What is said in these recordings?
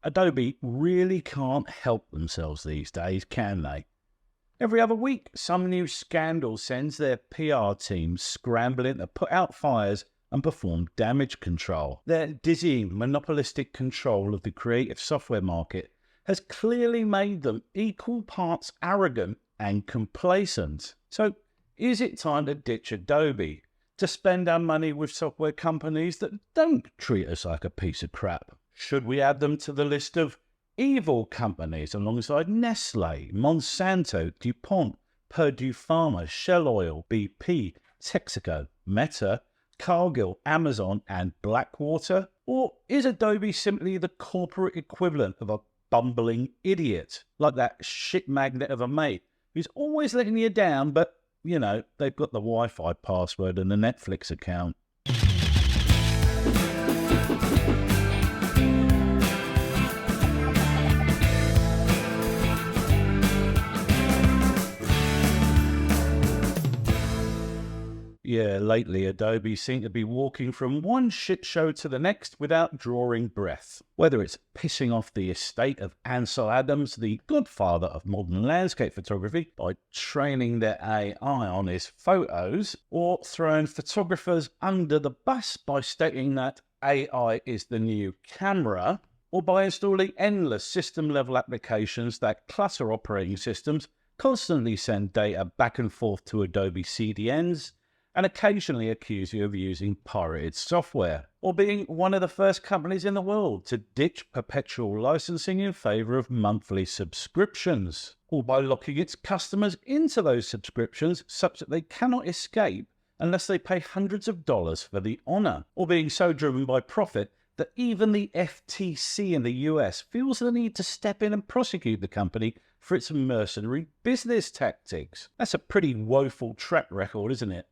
Adobe really can't help themselves these days, can they? Every other week, some new scandal sends their PR teams scrambling to put out fires and perform damage control. Their dizzying monopolistic control of the creative software market has clearly made them equal parts arrogant and complacent. So, is it time to ditch Adobe, to spend our money with software companies that don't treat us like a piece of crap? Should we add them to the list of evil companies alongside Nestle, Monsanto, DuPont, Purdue Pharma, Shell Oil, BP, Texaco, Meta, Cargill, Amazon, and Blackwater? Or is Adobe simply the corporate equivalent of a bumbling idiot, like that shit magnet of a mate who's always letting you down, but, they've got the Wi-Fi password and the Netflix account? Yeah, lately Adobe seem to be walking from one shit show to the next without drawing breath. Whether it's pissing off the estate of Ansel Adams, the godfather of modern landscape photography, by training their AI on his photos, or throwing photographers under the bus by stating that AI is the new camera, or by installing endless system-level applications that clutter operating systems, constantly send data back and forth to Adobe CDNs, and occasionally accuse you of using pirated software, or being one of the first companies in the world to ditch perpetual licensing in favour of monthly subscriptions, or by locking its customers into those subscriptions such that they cannot escape unless they pay hundreds of dollars for the honour, or being so driven by profit that even the FTC in the US feels the need to step in and prosecute the company for its mercenary business tactics. That's a pretty woeful track record, isn't it?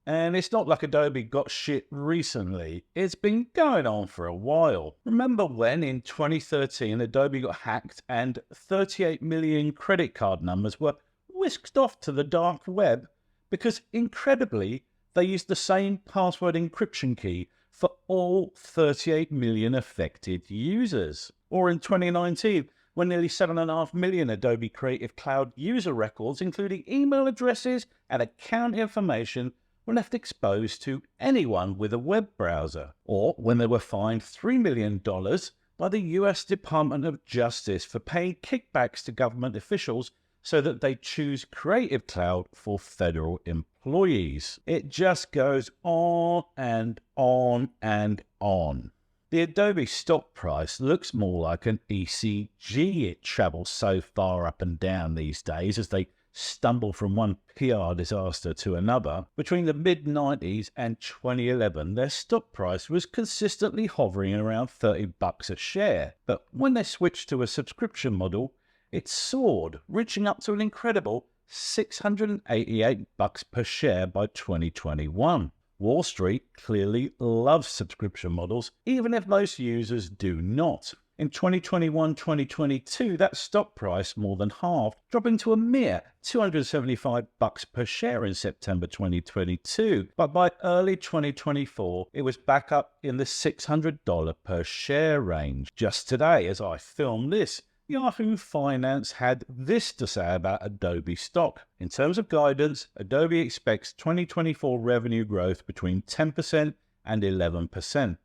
And it's not like Adobe got shit recently. It's been going on for a while. Remember when, in 2013, Adobe got hacked and 38 million credit card numbers were whisked off to the dark web because, incredibly, they used the same password encryption key for all 38 million affected users? Or in 2019, when nearly 7.5 million Adobe Creative Cloud user records, including email addresses and account information, were left exposed to anyone with a web browser, or when they were fined $3 million by the US Department of Justice for paying kickbacks to government officials so that they choose Creative Cloud for federal employees. It just goes on and on and on. The Adobe stock price looks more like an ECG. It travels so far up and down these days as they stumble from one PR disaster to another. Between the mid-90s and 2011, their stock price was consistently hovering around $30 a share. But when they switched to a subscription model, it soared, reaching up to an incredible $688 per share by 2021. Wall Street clearly loves subscription models, even if most users do not. In 2021-2022, that stock price more than halved, dropping to a mere $275 per share in September 2022. But by early 2024, it was back up in the $600 per share range. Just today, as I film this, Yahoo Finance had this to say about Adobe stock. In terms of guidance, Adobe expects 2024 revenue growth between 10% and 11%.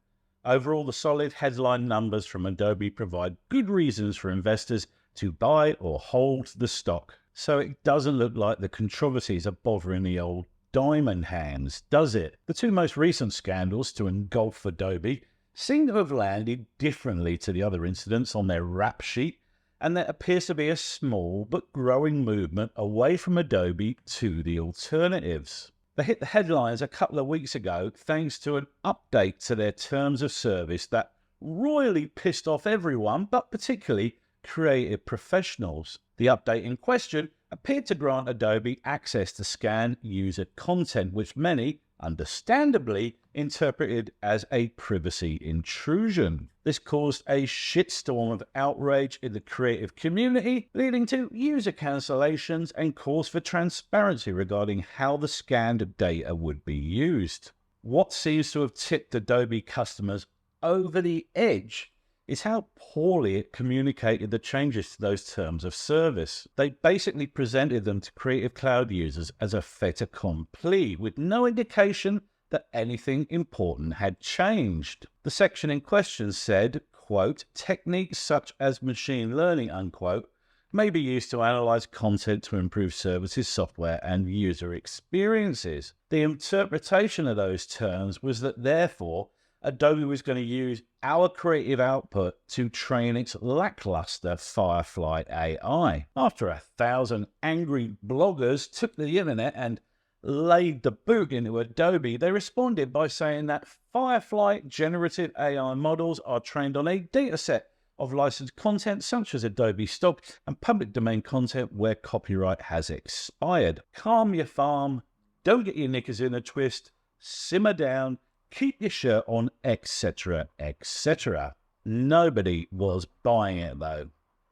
Overall, the solid headline numbers from Adobe provide good reasons for investors to buy or hold the stock. So it doesn't look like the controversies are bothering the old diamond hands, does it? The two most recent scandals to engulf Adobe seem to have landed differently to the other incidents on their rap sheet, and there appears to be a small but growing movement away from Adobe to the alternatives. They hit the headlines a couple of weeks ago thanks to an update to their terms of service that royally pissed off everyone, but particularly creative professionals. The update in question appeared to grant Adobe access to scan user content, which many, understandably, interpreted as a privacy intrusion. This caused a shitstorm of outrage in the creative community, leading to user cancellations and calls for transparency regarding how the scanned data would be used. What seems to have tipped Adobe customers over the edge is how poorly it communicated the changes to those terms of service. They basically presented them to Creative Cloud users as a fait accompli, with no indication that anything important had changed. The section in question said, quote, techniques such as machine learning, unquote, may be used to analyze content to improve services, software, and user experiences. The interpretation of those terms was that, therefore, Adobe was going to use our creative output to train its lackluster Firefly AI. After 1,000 angry bloggers took the internet and laid the boot into Adobe, they responded by saying that Firefly generative AI models are trained on a dataset of licensed content such as Adobe stock and public domain content where copyright has expired. Calm your farm, don't get your knickers in a twist, simmer down, keep your shirt on, etc., etc. Nobody was buying it though.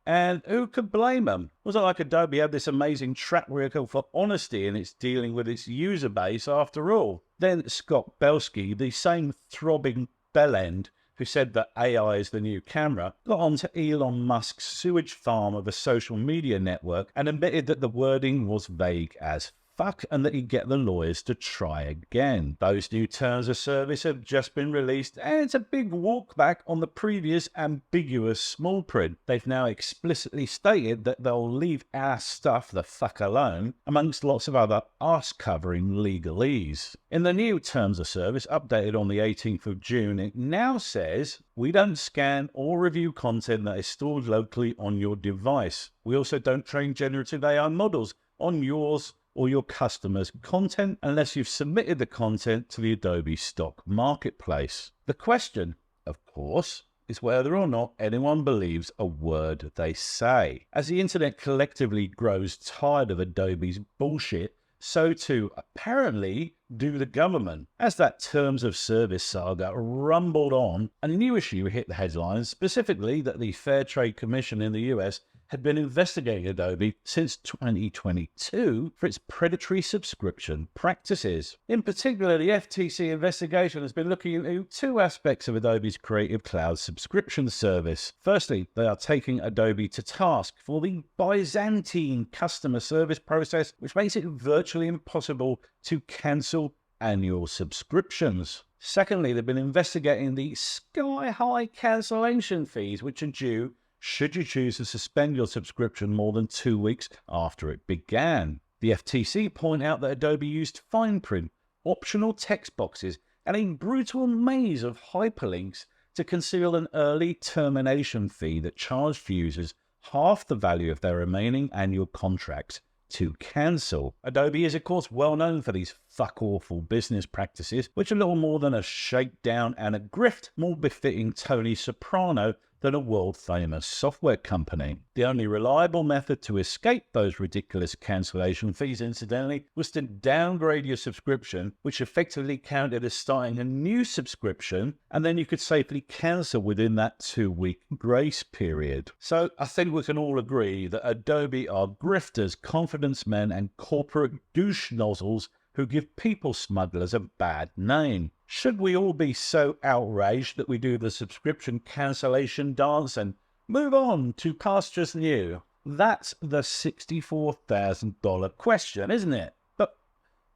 And who could blame them? Was it like Adobe had this amazing track record for honesty in its dealing with its user base after all? Then Scott Belsky, the same throbbing bellend who said that AI is the new camera, got onto Elon Musk's sewage farm of a social media network and admitted that the wording was vague as fuck and that he'd get the lawyers to try again. Those new terms of service have just been released and it's a big walk back on the previous ambiguous small print. They've now explicitly stated that they'll leave our stuff the fuck alone, amongst lots of other arse-covering legalese. In the new terms of service, updated on the 18th of June, it now says, we don't scan or review content that is stored locally on your device. We also don't train generative AI models on yours or your customers' content unless you've submitted the content to the Adobe stock marketplace. The question, of course, is whether or not anyone believes a word they say. As the internet collectively grows tired of Adobe's bullshit, so too apparently do the government. As that terms of service saga rumbled on, a new issue hit the headlines, specifically that the Fair Trade Commission in the US had been investigating Adobe since 2022 for its predatory subscription practices. In particular, the FTC investigation has been looking into two aspects of Adobe's Creative Cloud subscription service. Firstly, they are taking Adobe to task for the Byzantine customer service process, which makes it virtually impossible to cancel annual subscriptions. Secondly, they've been investigating the sky-high cancellation fees which are due should you choose to suspend your subscription more than 2 weeks after it began. The FTC point out that Adobe used fine print, optional text boxes, and a brutal maze of hyperlinks to conceal an early termination fee that charged users half the value of their remaining annual contracts to cancel. Adobe is, of course, well known for these fuck-awful business practices, which are little more than a shakedown and a grift, more befitting Tony Soprano than a world-famous software company. The only reliable method to escape those ridiculous cancellation fees, incidentally, was to downgrade your subscription, which effectively counted as starting a new subscription, and then you could safely cancel within that 2-week grace period. So I think we can all agree that Adobe are grifters, confidence men, and corporate douche nozzles who give people smugglers a bad name. Should we all be so outraged that we do the subscription cancellation dance and move on to pastures new? That's the $64,000 question, isn't it? But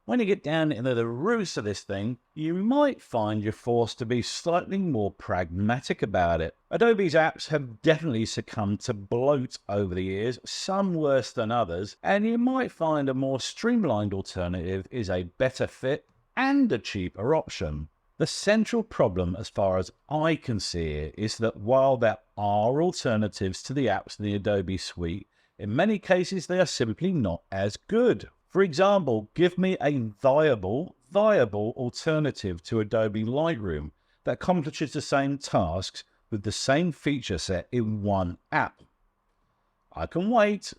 when you get down into the roots of this thing, you might find you're forced to be slightly more pragmatic about it. Adobe's apps have definitely succumbed to bloat over the years, some worse than others, and you might find a more streamlined alternative is a better fit and a cheaper option. The central problem, as far as I can see it, is that while there are alternatives to the apps in the Adobe suite, in many cases they are simply not as good. For example, give me a viable alternative to Adobe Lightroom that accomplishes the same tasks with the same feature set in one app. I can wait.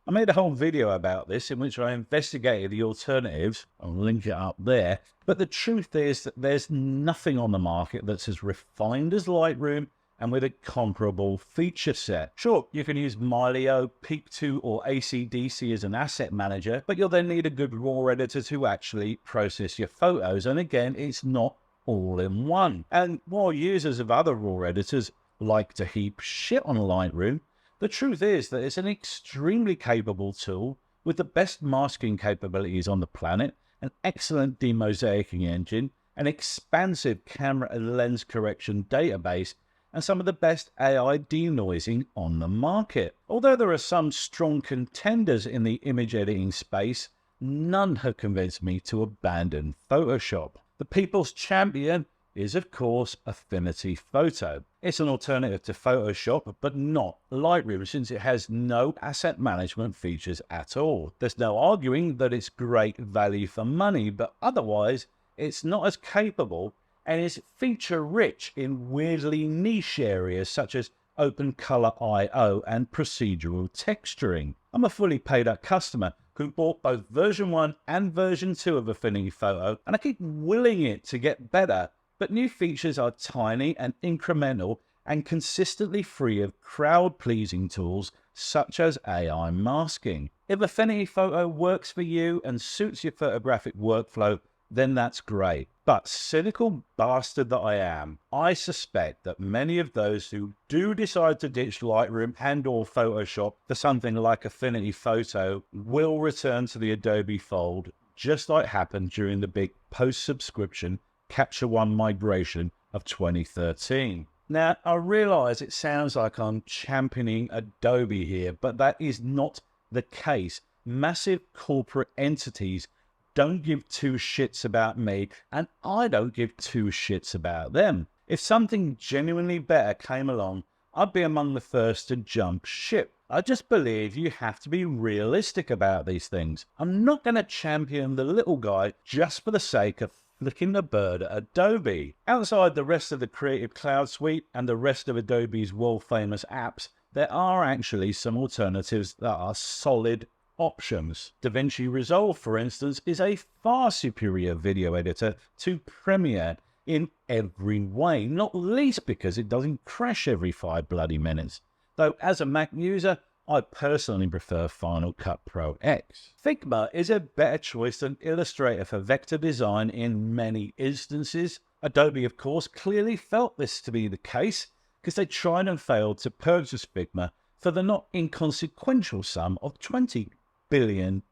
I made a whole video about this in which I investigated the alternatives. I'll link it up there. But the truth is that there's nothing on the market that's as refined as Lightroom and with a comparable feature set. Sure, you can use Mylio, Peak 2 or AC/DC as an asset manager, but you'll then need a good RAW editor to actually process your photos. And again, it's not all in one. And while users of other RAW editors like to heap shit on Lightroom, the truth is that it's an extremely capable tool with the best masking capabilities on the planet, an excellent demosaicing engine, an expansive camera and lens correction database, and some of the best AI denoising on the market. Although there are some strong contenders in the image editing space, none have convinced me to abandon Photoshop. The people's champion is, of course, Affinity Photo. It's an alternative to Photoshop, but not Lightroom, since it has no asset management features at all. There's no arguing that it's great value for money, but otherwise, it's not as capable and is feature-rich in weirdly niche areas such as open color I/O and procedural texturing. I'm a fully paid-up customer who bought both version 1 and version 2 of Affinity Photo, and I keep willing it to get better, but new features are tiny and incremental and consistently free of crowd-pleasing tools such as AI masking. If Affinity Photo works for you and suits your photographic workflow, then that's great. But cynical bastard that I am, I suspect that many of those who do decide to ditch Lightroom and/or Photoshop for something like Affinity Photo will return to the Adobe fold, just like happened during the big post-subscription Capture One migration of 2013. Now, I realize it sounds like I'm championing Adobe here, but that is not the case. Massive corporate entities don't give two shits about me, and I don't give two shits about them. If something genuinely better came along, I'd be among the first to jump ship. I just believe you have to be realistic about these things. I'm not going to champion the little guy just for the sake of flicking the bird at Adobe. Outside the rest of the Creative Cloud suite and the rest of Adobe's world-famous apps, there are actually some alternatives that are solid options. DaVinci Resolve, for instance, is a far superior video editor to Premiere in every way, not least because it doesn't crash every 5 bloody minutes. Though as a Mac user, I personally prefer Final Cut Pro X. Figma is a better choice than Illustrator for vector design in many instances. Adobe, of course, clearly felt this to be the case because they tried and failed to purchase Figma for the not inconsequential sum of $20 billion.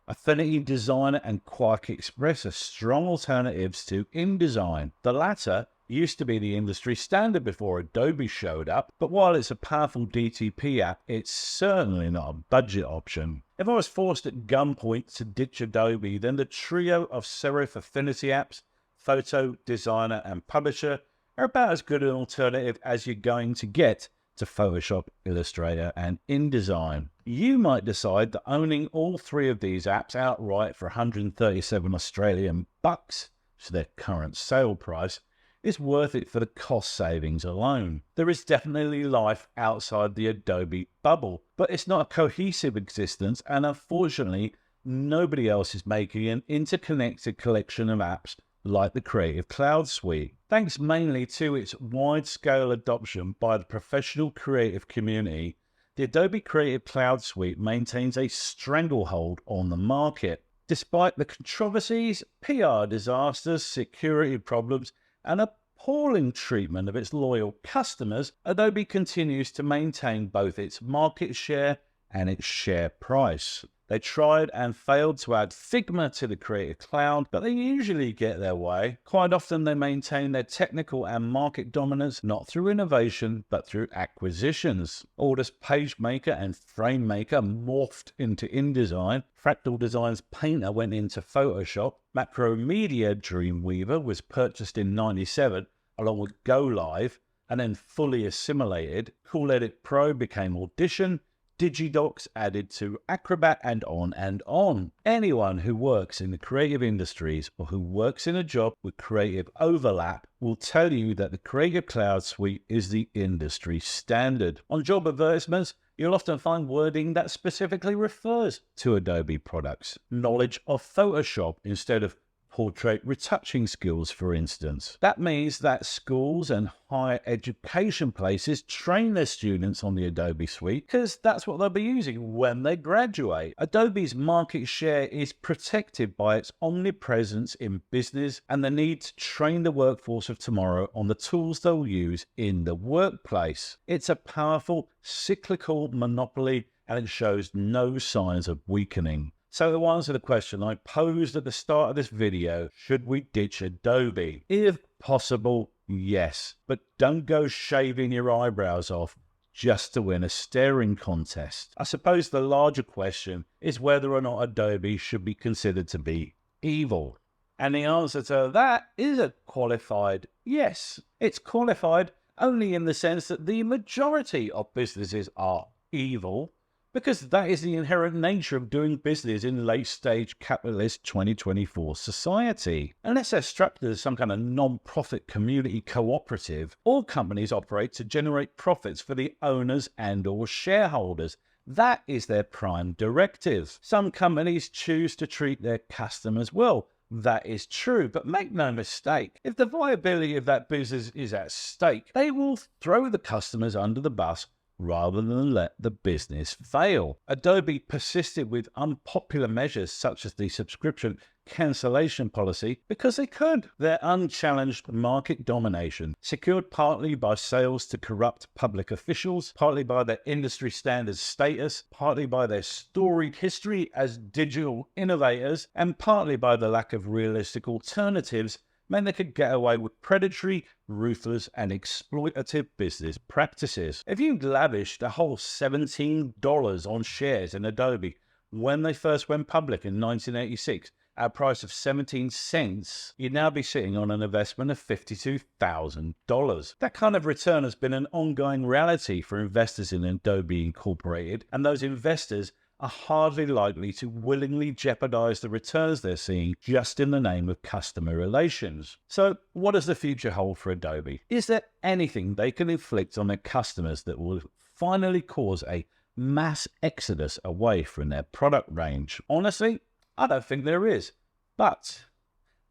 Affinity Designer and Quark Express are strong alternatives to InDesign. The latter used to be the industry standard before Adobe showed up, but while it's a powerful DTP app, it's certainly not a budget option. If I was forced at gunpoint to ditch Adobe, then the trio of serif Affinity apps, Photo, Designer, and Publisher are about as good an alternative as you're going to get to Photoshop, Illustrator, and InDesign. You might decide that owning all three of these apps outright for 137 Australian bucks, so their current sale price, is worth it for the cost savings alone. There is definitely life outside the Adobe bubble, but it's not a cohesive existence, and unfortunately, nobody else is making an interconnected collection of apps like the Creative Cloud suite. Thanks mainly to its wide-scale adoption by the professional creative community, the Adobe Creative Cloud suite maintains a stranglehold on the market. Despite the controversies, PR disasters, security problems, and appalling treatment of its loyal customers, Adobe continues to maintain both its market share and its share price. They tried and failed to add Figma to the Creative Cloud, but they usually get their way. Quite often they maintain their technical and market dominance not through innovation, but through acquisitions. Autodesk PageMaker and FrameMaker morphed into InDesign. Fractal Design's Painter went into Photoshop. Macromedia Dreamweaver was purchased in '97 along with GoLive and then fully assimilated. Cool Edit Pro became Audition. Digidocs added to Acrobat, and on and on. Anyone who works in the creative industries or who works in a job with creative overlap will tell you that the Creative Cloud suite is the industry standard. On job advertisements, you'll often find wording that specifically refers to Adobe products. Knowledge of Photoshop instead of portrait retouching skills, for instance. That means that schools and higher education places train their students on the Adobe suite because that's what they'll be using when they graduate. Adobe's market share is protected by its omnipresence in business and the need to train the workforce of tomorrow on the tools they'll use in the workplace. It's a powerful cyclical monopoly and it shows no signs of weakening. So to answer the question I posed at the start of this video, should we ditch Adobe? If possible, yes. But don't go shaving your eyebrows off just to win a staring contest. I suppose the larger question is whether or not Adobe should be considered to be evil. And the answer to that is a qualified yes. It's qualified only in the sense that the majority of businesses are evil, because that is the inherent nature of doing business in late-stage capitalist 2024 society. Unless they're structured as some kind of non-profit community cooperative, all companies operate to generate profits for the owners and or shareholders. That is their prime directive. Some companies choose to treat their customers well. That is true, but make no mistake, if the viability of that business is at stake, they will throw the customers under the bus rather than let the business fail. Adobe persisted with unpopular measures such as the subscription cancellation policy because they could. Their unchallenged market domination, secured partly by sales to corrupt public officials, partly by their industry standards status, partly by their storied history as digital innovators, and partly by the lack of realistic alternatives, meant they could get away with predatory, ruthless, and exploitative business practices. If you lavished a whole $17 on shares in Adobe when they first went public in 1986 at a price of 17 cents, you'd now be sitting on an investment of $52,000. That kind of return has been an ongoing reality for investors in Adobe Incorporated, and those investors are hardly likely to willingly jeopardize the returns they're seeing just in the name of customer relations. So what does the future hold for Adobe? Is there anything they can inflict on their customers that will finally cause a mass exodus away from their product range? Honestly, I don't think there is. But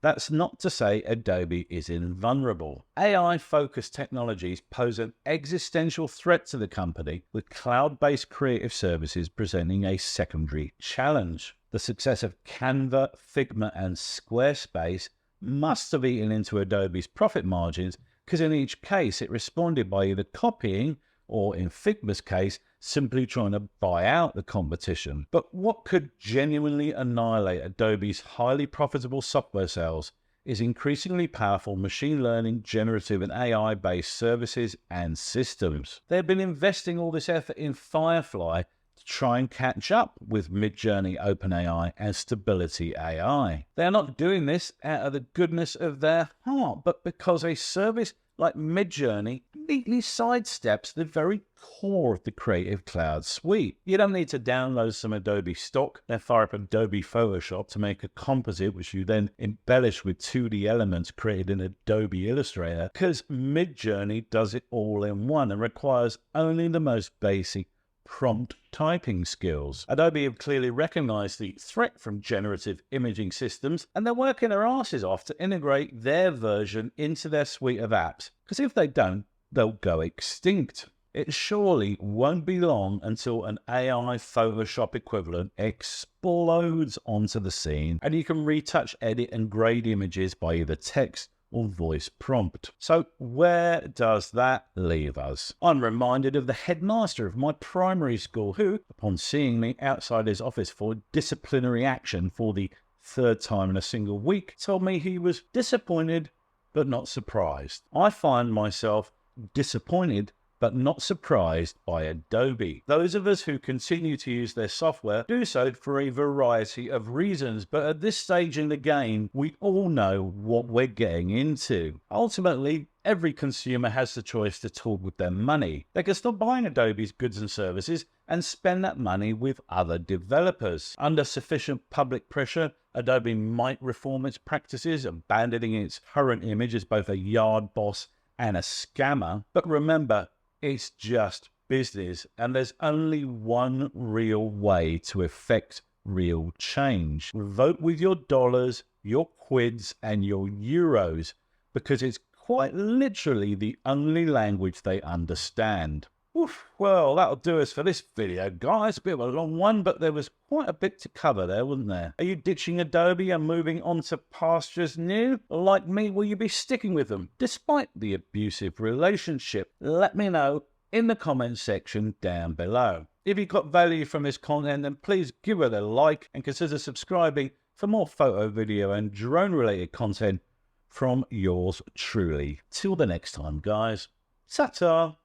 that's not to say Adobe is invulnerable. AI-focused technologies pose an existential threat to the company, with cloud-based creative services presenting a secondary challenge. The success of Canva, Figma, and Squarespace must have eaten into Adobe's profit margins, because in each case it responded by either copying or, in Figma's case, simply trying to buy out the competition. But what could genuinely annihilate Adobe's highly profitable software sales is increasingly powerful machine learning, generative and AI-based services and systems. They've been investing all this effort in Firefly to try and catch up with Midjourney, OpenAI and Stability AI. They are not doing this out of the goodness of their heart, but because a service like Midjourney neatly sidesteps the very core of the Creative Cloud suite. You don't need to download some Adobe stock, then fire up Adobe Photoshop to make a composite, which you then embellish with 2D elements created in Adobe Illustrator, because Midjourney does it all in one and requires only the most basic prompt typing skills. Adobe have clearly recognized the threat from generative imaging systems, and they're working their asses off to integrate their version into their suite of apps, because if they don't, they'll go extinct. It surely won't be long until an AI Photoshop equivalent explodes onto the scene, and you can retouch, edit, and grade images by either text or voice prompt. So where does that leave us? I'm reminded of the headmaster of my primary school who, upon seeing me outside his office for disciplinary action for the third time in a single week, told me he was disappointed but not surprised. I find myself disappointed but not surprised by Adobe. Those of us who continue to use their software do so for a variety of reasons, but at this stage in the game, we all know what we're getting into. Ultimately, every consumer has the choice to talk with their money. They can stop buying Adobe's goods and services and spend that money with other developers. Under sufficient public pressure, Adobe might reform its practices, abandoning its current image as both a yard boss and a scammer. But remember, it's just business, and there's only one real way to effect real change. Vote with your dollars, your quids and your euros, because it's quite literally the only language they understand. Oof, well, that'll do us for this video, guys. A bit of a long one, but there was quite a bit to cover there, wasn't there? Are you ditching Adobe and moving on to pastures new? Like me, will you be sticking with them despite the abusive relationship? Let me know in the comments section down below. If you got value from this content, then please give it a like and consider subscribing for more photo, video and drone related content from yours truly. Till the next time, guys. Ta-ta!